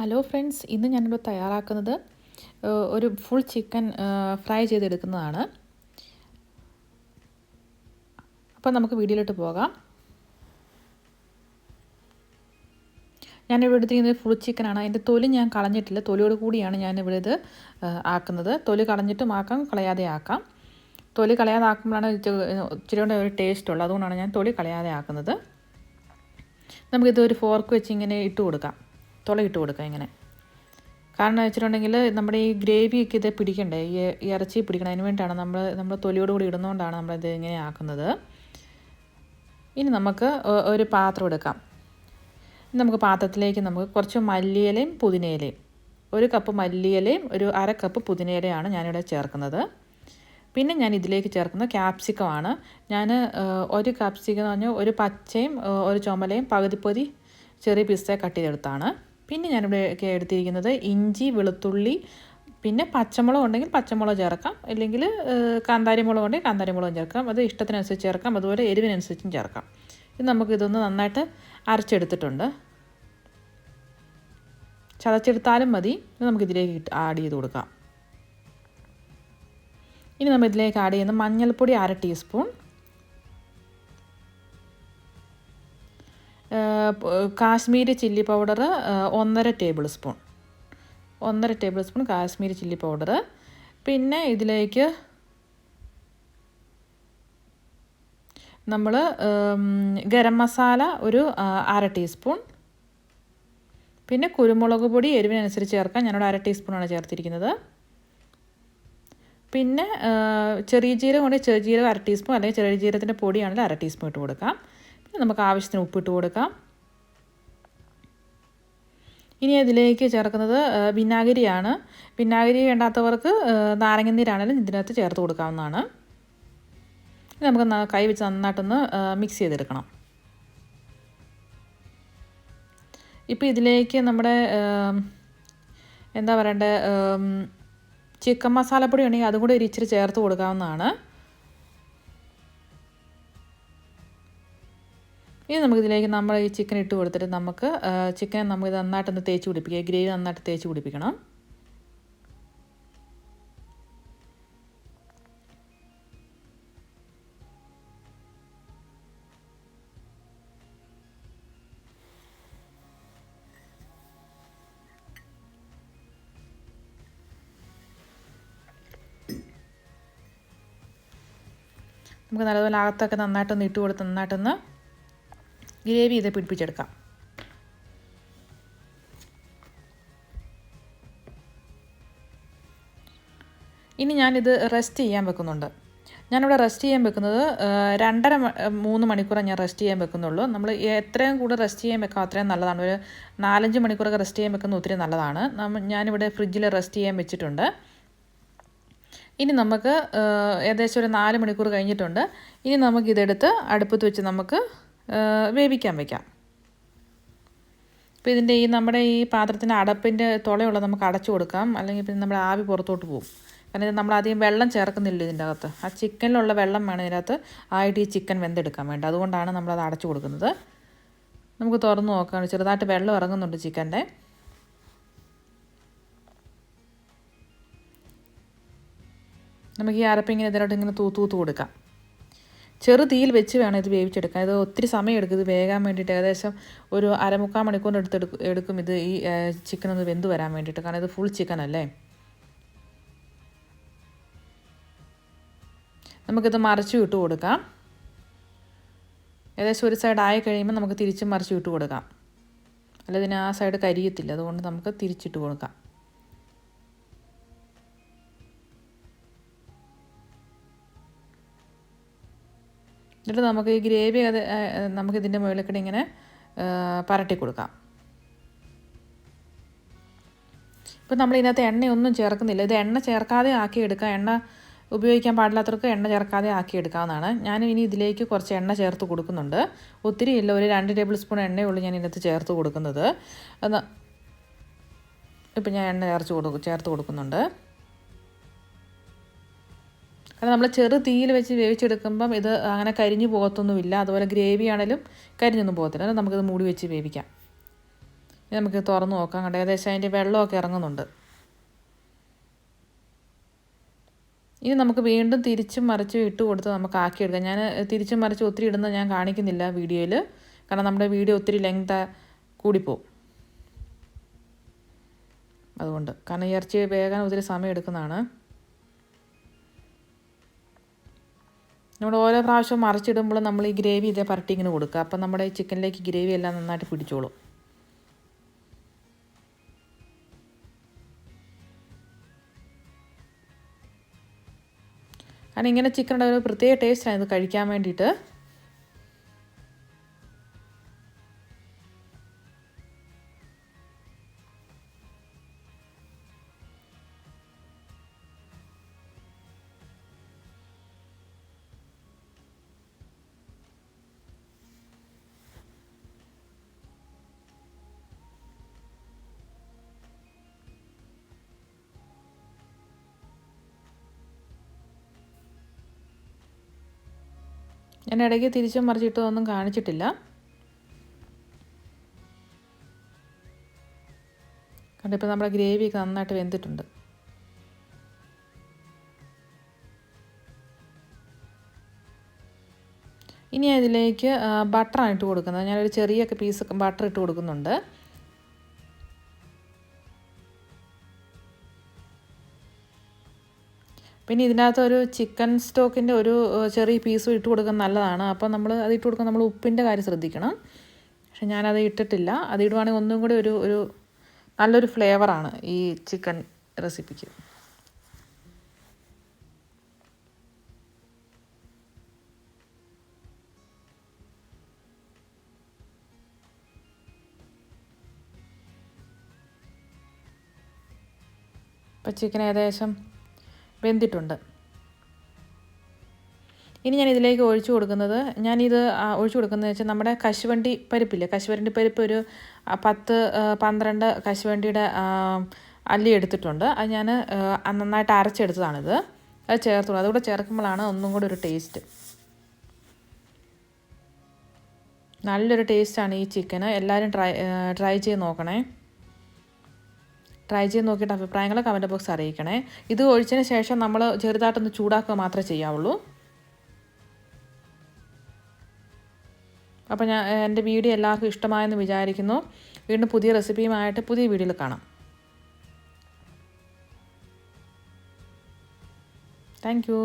Hello friends, ഇന്ന് ഞാനിവിടെ തയ്യാറാക്കുന്നത് ഒരു ഫുൾ ചിക്കൻ ഫ്രൈ ചെയ്തെടുക്കുന്നതാണ്. അപ്പോൾ നമുക്ക് വീഡിയോയിലോട്ട് പോകാം. ഞാനിവിടെ എടുത്തിരിക്കുന്നത് ഫുൾ ചിക്കനാണ്. അതിൻ്റെ തൊലി ഞാൻ കളഞ്ഞിട്ടില്ല. തൊലിയോട് കൂടിയാണ് ഞാനിവിടെ ഇത് ആക്കുന്നത്. തൊലി കളഞ്ഞിട്ടും ആക്കാം, കളയാതെ ആക്കാം. തൊലി കളയാതെ ആക്കുമ്പോഴാണ് ഇച്ചിരി കൂടെ ഒരു ടേസ്റ്റ് ഉള്ളത്. അതുകൊണ്ടാണ് ഞാൻ തൊലി കളയാതെ ആക്കുന്നത്. നമുക്കിത് ഒരു ഫോർക്ക് വെച്ച് ഇങ്ങനെ ഇട്ട് കൊടുക്കാം, തുള ഇട്ട് കൊടുക്കാം ഇങ്ങനെ. കാരണം വെച്ചിട്ടുണ്ടെങ്കിൽ നമ്മുടെ ഈ ഗ്രേവിയൊക്കെ ഇത് പിടിക്കണ്ടേ, ഈ ഇറച്ചി പിടിക്കണം. അതിന് വേണ്ടിയിട്ടാണ് നമ്മൾ തൊലിയോട് കൂടി ഇടുന്നതുകൊണ്ടാണ് നമ്മളിത് ഇങ്ങനെ ആക്കുന്നത്. ഇനി നമുക്ക് ഒരു പാത്രം എടുക്കാം. നമുക്ക് പാത്രത്തിലേക്ക് നമുക്ക് കുറച്ച് മല്ലിയിലയും പുതിനയിലയും, 1 കപ്പ് മല്ലിയിലയും 1/2 കപ്പ് പുതിനയിലയാണ് ഞാനിവിടെ ചേർക്കുന്നത്. പിന്നെ ഞാൻ ഇതിലേക്ക് ചേർക്കുന്നത് ക്യാപ്സിക്കമാണ്. ഞാൻ 1 ക്യാപ്സിക്കം എന്ന് പറഞ്ഞാൽ ഒരു പച്ചയും ഒരു ചുമലയും പകുതി ചെറിയ പീസായി കട്ട് ചെയ്തെടുത്താണ്. പിന്നെ ഞാനിവിടെ എടുത്തിരിക്കുന്നത് ഇഞ്ചി, വെളുത്തുള്ളി, പിന്നെ പച്ചമുളക് ഉണ്ടെങ്കിൽ പച്ചമുളക് ചേർക്കാം, അല്ലെങ്കിൽ കാന്താരി മുളക് ഉണ്ടെങ്കിൽ കാന്താരി മുളകും ചേർക്കാം. അത് ഇഷ്ടത്തിനനുസരിച്ച് ചേർക്കാം, അതുപോലെ എരിവിനനുസരിച്ചും ചേർക്കാം. ഇത് നമുക്കിതൊന്ന് നന്നായിട്ട് അരച്ചെടുത്തിട്ടുണ്ട്. ചതച്ചെടുത്താലും മതി. നമുക്കിതിലേക്ക് ആഡ് ചെയ്ത് കൊടുക്കാം. ഇനി നമ്മൾ ഇതിലേക്ക് ആഡ് ചെയ്യുന്ന മഞ്ഞൾപ്പൊടി 1/2 teaspoon, Kashmiri chilli powder 1.5 table spoon, 1.5 table spoon Kashmiri chilli powder. പിന്നെ ഇതിലേക്ക് നമ്മൾ ഗരം മസാല ഒരു 1/2 ടീസ്പൂൺ, പിന്നെ കുരുമുളക് പൊടി എരിവിനനുസരിച്ച് ചേർക്കാം. ഞാനിവിടെ 1/2 ടീസ്പൂണാണ് ചേർത്തിരിക്കുന്നത്. പിന്നെ ചെറിയ ജീരകം കൊണ്ട് ചെറിയ ജീരകം 1/2 ടീസ്പൂൺ, അല്ലെങ്കിൽ ചെറിയ ജീരകത്തിൻ്റെ പൊടിയാണെങ്കിൽ 1/2 ടീസ്പൂൺ ഇട്ട് കൊടുക്കാം. പിന്നെ നമുക്ക് ആവശ്യത്തിന് ഉപ്പിട്ട് കൊടുക്കാം. ഇനി അതിലേക്ക് ചേർക്കുന്നത് വിനാഗിരിയാണ്. വിനാഗിരി വേണ്ടാത്തവർക്ക് നാരങ്ങനീരാണെങ്കിലും ഇതിനകത്ത് ചേർത്ത് കൊടുക്കാവുന്നതാണ്. നമുക്ക് കൈ വെച്ച് നന്നായിട്ടൊന്ന് മിക്സ് ചെയ്തെടുക്കണം. ഇപ്പോൾ ഇതിലേക്ക് നമ്മുടെ എന്താ പറയണ്ടേ, ചിക്കൻ മസാലപ്പൊടി ഉണ്ടെങ്കിൽ അതും കൂടി ഇച്ചിരി ചേർത്ത് കൊടുക്കാവുന്നതാണ്. ഇനി നമുക്കിതിലേക്ക് നമ്മൾ ഈ ചിക്കൻ ഇട്ട് കൊടുത്തിട്ട് നമുക്ക് ചിക്കൻ നമുക്ക് നന്നായിട്ടൊന്ന് തേച്ച് പിടിപ്പിക്കുക. ഗ്രേവി നന്നായിട്ട് തേച്ച് പിടിപ്പിക്കണം. നമുക്ക് നല്ലതുപോലെ അകത്തൊക്കെ നന്നായിട്ടൊന്ന് ഇട്ട് കൊടുത്ത് നന്നായിട്ടൊന്ന് ഗ്രേവി ഇത് പിടിപ്പിച്ചെടുക്കാം. ഇനി ഞാനിത് റെസ്റ്റ് ചെയ്യാൻ വെക്കുന്നുണ്ട്. ഞാനിവിടെ റെസ്റ്റ് ചെയ്യാൻ വെക്കുന്നത് 2.5-3 മണിക്കൂറാണ് ഞാൻ റെസ്റ്റ് ചെയ്യാൻ വെക്കുന്നുള്ളൂ. നമ്മൾ എത്രയും കൂടെ റെസ്റ്റ് ചെയ്യാൻ വെക്കാം അത്രയും നല്ലതാണ്. ഒരു 4-5 മണിക്കൂറൊക്കെ റെസ്റ്റ് ചെയ്യാൻ വെക്കുന്നത് ഒത്തിരി നല്ലതാണ്. ഞാനിവിടെ ഫ്രിഡ്ജിൽ റെസ്റ്റ് ചെയ്യാൻ വെച്ചിട്ടുണ്ട്. ഇനി നമുക്ക് ഏകദേശം ഒരു 4 മണിക്കൂർ കഴിഞ്ഞിട്ടുണ്ട്. ഇനി നമുക്കിതെടുത്ത് അടുപ്പത്ത് വെച്ച് നമുക്ക് വേവിക്കാൻ വയ്ക്കാം. അപ്പോൾ ഇതിൻ്റെ നമ്മുടെ ഈ പാത്രത്തിൻ്റെ അടപ്പിൻ്റെ തുളയുള്ള നമുക്ക് അടച്ചു കൊടുക്കാം, അല്ലെങ്കിൽ പിന്നെ നമ്മുടെ ആവി പുറത്തോട്ട് പോകും. കാരണം ഇത് നമ്മൾ അധികം വെള്ളം ചേർക്കുന്നില്ല ഇതിൻ്റെ അകത്ത്. ആ ചിക്കനിലുള്ള വെള്ളം വേണം ഇതിനകത്ത് ആയിട്ട് ഈ ചിക്കൻ വെന്തെടുക്കാൻ വേണ്ടി. അതുകൊണ്ടാണ് നമ്മളത് അടച്ചു കൊടുക്കുന്നത്. നമുക്ക് തുറന്ന് നോക്കാം. ചെറുതായിട്ട് വെള്ളം ഇറങ്ങുന്നുണ്ട് ചിക്കൻ്റെ. നമുക്ക് ഈ അരപ്പിങ്ങനെ ഇതിലോട്ട് ഇങ്ങനെ തൂത്ത് കൊടുക്കാം. ചെറു തീയിൽ വെച്ച് വേണം ഇത് വേവിച്ചെടുക്കാൻ. ഇത് ഒത്തിരി സമയം എടുക്കും ഇത് വേകാൻ വേണ്ടിയിട്ട്. ഏകദേശം ഒരു 1/4 മണിക്കൂറിന് എടുക്കും ഇത് ഈ ചിക്കൻ ഒന്ന് വെന്ത് വരാൻ വേണ്ടിയിട്ട്. കാരണം ഇത് ഫുൾ ചിക്കൻ അല്ലേ. നമുക്കിത് മറിച്ച് ഇട്ട് കൊടുക്കാം. ഏകദേശം ഒരു സൈഡ് ആയി കഴിയുമ്പോൾ നമുക്ക് തിരിച്ചും മറിച്ച് ഇട്ട് കൊടുക്കാം. അല്ല ഇതിന് ആ സൈഡ് കരിയത്തില്ല, അതുകൊണ്ട് നമുക്ക് തിരിച്ചിട്ട് കൊടുക്കാം. എന്നിട്ട് നമുക്ക് ഈ ഗ്രേവി നമുക്കിതിൻ്റെ മുകളിലേക്കൂടെ ഇങ്ങനെ പരട്ടി കൊടുക്കാം. ഇപ്പം നമ്മൾ ഇതിനകത്ത് എണ്ണയൊന്നും ചേർക്കുന്നില്ല. ഇത് എണ്ണ ചേർക്കാതെ ആക്കിയെടുക്കാം. എണ്ണ ഉപയോഗിക്കാൻ പാടില്ലാത്തവർക്ക് എണ്ണ ചേർക്കാതെ ആക്കിയെടുക്കാവുന്നതാണ്. ഞാൻ ഇനി ഇതിലേക്ക് കുറച്ച് എണ്ണ ചേർത്ത് കൊടുക്കുന്നുണ്ട്. ഒത്തിരി ഇല്ല, ഒരു 2 ടേബിൾ സ്പൂൺ എണ്ണയുള്ളൂ ഞാൻ ഇതിനകത്ത് ചേർത്ത് കൊടുക്കുന്നത്. ഇപ്പം ഞാൻ എണ്ണ ചേർത്ത് കൊടുക്കുന്നുണ്ട്. കാരണം നമ്മൾ ചെറു തീയിൽ വെച്ച് വേവിച്ചെടുക്കുമ്പം ഇത് അങ്ങനെ കരിഞ്ഞു പോകത്തൊന്നുമില്ല. അതുപോലെ ഗ്രേവി ആണെങ്കിലും കരിഞ്ഞൊന്നും പോകത്തില്ല. നമുക്കിത് മൂടി വെച്ച് വേവിക്കാം. നമുക്ക് തുറന്ന് നോക്കാം. കണ്ടോ ഏകദേശം അതിൻ്റെ വെള്ളമൊക്കെ ഇറങ്ങുന്നുണ്ട്. ഇനി നമുക്ക് വീണ്ടും തിരിച്ചും മറിച്ചും ഇട്ട് കൊടുത്ത് നമുക്ക് ആക്കിയെടുക്കാം. ഞാൻ തിരിച്ചും മറിച്ചും ഒത്തിരി ഇടുന്നത് ഞാൻ കാണിക്കുന്നില്ല വീഡിയോയിൽ, കാരണം നമ്മുടെ വീഡിയോ ഒത്തിരി ലെങ്ത് കൂടിപ്പോവും. അതുകൊണ്ട്, കാരണം ഇറച്ചി വേകാൻ ഒത്തിരി സമയം എടുക്കുന്നതാണ്. നമ്മൾ ഓരോ പ്രാവശ്യം മറിച്ചിടുമ്പോൾ നമ്മൾ ഈ ഗ്രേവി ഇതേ പരട്ടി ഇങ്ങനെ കൊടുക്കുക. അപ്പം നമ്മുടെ ഈ ചിക്കനിലേക്ക് ഗ്രേവി എല്ലാം നന്നായിട്ട് പിടിച്ചോളും. കാരണം ഇങ്ങനെ ചിക്കനുടെ ഒരു പ്രത്യേക ടേസ്റ്റാണ് ഇത് കഴിക്കാൻ വേണ്ടിയിട്ട്. ഞാൻ ഇടയ്ക്ക് തിരിച്ചും മറിച്ചിട്ടൊന്നും കാണിച്ചിട്ടില്ല. കാരണം ഇപ്പോൾ നമ്മുടെ ഗ്രേവിയൊക്കെ നന്നായിട്ട് വെന്തിട്ടുണ്ട്. ഇനി അതിലേക്ക് ബട്ടറാണ് ഇട്ട് കൊടുക്കുന്നത്. ഞാനൊരു ചെറിയ പീസ് ബട്ടർ ഇട്ട് കൊടുക്കുന്നുണ്ട്. പിന്നെ ഇതിനകത്ത് ഒരു ചിക്കൻ സ്റ്റോക്കിൻ്റെ ഒരു ചെറിയ പീസും ഇട്ട് കൊടുക്കുന്നത് നല്ലതാണ്. അപ്പോൾ നമ്മൾ അത് ഇട്ട് കൊടുക്കുമ്പോൾ നമ്മൾ ഉപ്പിൻ്റെ കാര്യം ശ്രദ്ധിക്കണം. പക്ഷെ ഞാനത് ഇട്ടിട്ടില്ല. അത് ഇടുവാണെങ്കിൽ ഒന്നും കൂടി ഒരു നല്ലൊരു ഫ്ലേവറാണ് ഈ ചിക്കൻ റെസിപ്പിക്ക്. ഇപ്പോൾ ചിക്കൻ ഏകദേശം വെന്തിട്ടുണ്ട്. ഇനി ഞാൻ ഇതിലേക്ക് ഒഴിച്ചു കൊടുക്കുന്നത്, ഒഴിച്ചു കൊടുക്കുന്നത് വെച്ചാൽ നമ്മുടെ കശുവണ്ടി പരിപ്പില്ലേ, കശുവണ്ടി പരിപ്പ് ഒരു 10-12 കശുവണ്ടിയുടെ അല്ലി എടുത്തിട്ടുണ്ട്. അത് ഞാൻ നന്നായിട്ട് അരച്ചെടുത്തതാണിത്. അത് ചേർത്തോളൂ. അതുകൂടെ ചേർക്കുമ്പോഴാണ് ഒന്നും കൂടി ഒരു ടേസ്റ്റ്. നല്ലൊരു ടേസ്റ്റാണ് ഈ ചിക്കന്. എല്ലാവരും ട്രൈ ചെയ്ത് നോക്കണേ. ട്രൈ ചെയ്ത് നോക്കിയിട്ട് അഭിപ്രായങ്ങൾ കമൻറ്റ് ബോക്സ് അറിയിക്കണേ. ഇത് ഒഴിച്ചതിന് ശേഷം നമ്മൾ ചെറുതായിട്ടൊന്ന് ചൂടാക്കുക മാത്രമേ ചെയ്യാവുള്ളൂ. അപ്പോൾ എൻ്റെ വീഡിയോ എല്ലാവർക്കും ഇഷ്ടമായെന്ന് വിചാരിക്കുന്നു. വീണ്ടും പുതിയ റെസിപ്പിയുമായിട്ട് പുതിയ വീഡിയോയിൽ കാണാം. Thank you.